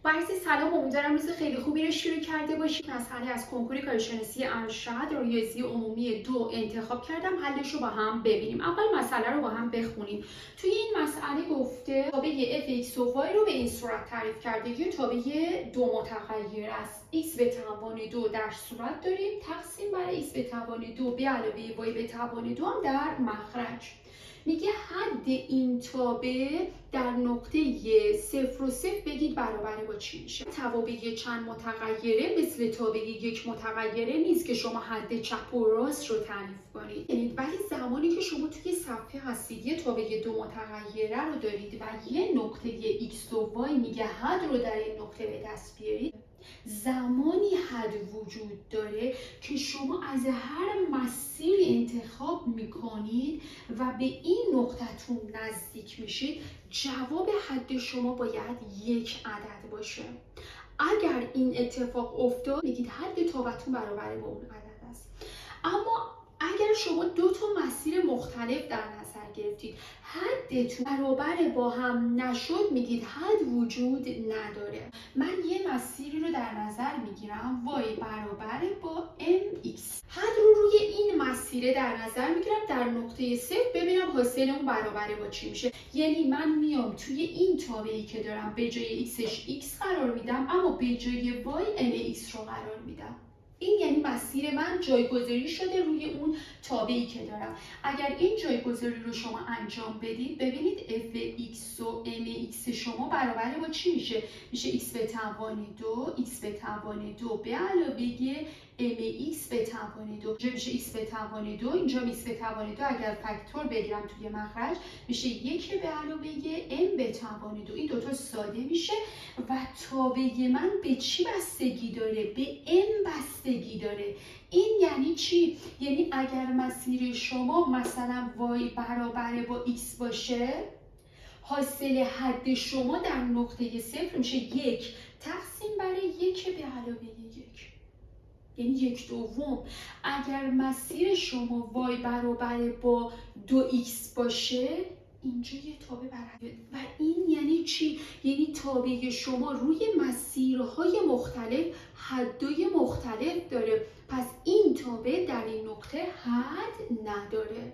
عرض سلام، امیدوارم روز خیلی خوبی رو شروع کرده باشید. مسئله از کنکور کارشناسی ارشد ریاضی عمومی 2 انتخاب کردم. حلش رو با هم ببینیم. اول مسئله رو با هم بخونیم. توی این مسئله گفته تابع f(x) و y رو به این صورت تعریف کرده که تابع دو متغیر است. x به توان 2 در صورت داریم تقسیم بر x به توان 2 به علاوه y به توان 2 هم در مخرج. میگه حد این تابع در نقطه 0 و 0 بگید برابر با چی میشه. توابع چند متغیره مثل تابع یک متغیره نیست که شما حد چپ و راست رو تعریف کنید. ولی زمانی که شما توی صفحه هستید یه تابع دو متغیره رو دارید و یه نقطه x و y میگه حد رو در این نقطه به دست بیارید، زمانی حد وجود داره که شما از هر مسیر انتخاب میکنید و به این نقطتون نزدیک میشید، جواب حد شما باید یک عدد باشه. اگر این اتفاق افتاد میگید حد تابعتون برابر با اون عدد است. اما اگر شما دو تا مسیر مختلف در نظر گرفتید، حدتون برابر با هم نشد، میگید حد وجود نداره. من یه مسیری رو در نظر میگیرم y برابر با mx. حد رو روی این مسیر در نظر میگیرم در نقطه 0 ببینم حاصل اون برابر با چی میشه. یعنی من میام توی این تابعی که دارم به جای xش x قرار میدم اما به جای y mx رو قرار میدم. این یعنی مسیر من جایگذاری شده روی اون تابعی که دارم. اگر این جایگذاری رو شما انجام بدید ببینید f(x) و mx شما برابر با چی میشه؟ میشه x به توان 2 x به توان 2 به علاوه mx به توان 2. اینجا میشه x به توان 2 اینجا x به توان 2. اگر فاکتور بگیرم توی مخرج میشه 1 به علاوه m به توان 2. این دوتا ساده میشه و تابع من به چی بستگی داره؟ به m بستگی داره. این یعنی چی؟ یعنی اگر مسیر شما مثلا y برابر با x باشه، حاصل حد شما در نقطه 0 میشه 1 تقسیم بر 1 به علاوه 1، یعنی 1/2. اگر مسیر شما y برابر با 2x باشه، اینجا یه تابع برابر. و این یعنی چی؟ یعنی تابع شما روی مسیرهای مختلف حدهای مختلف داره. پس این تابع در این نقطه حد نداره.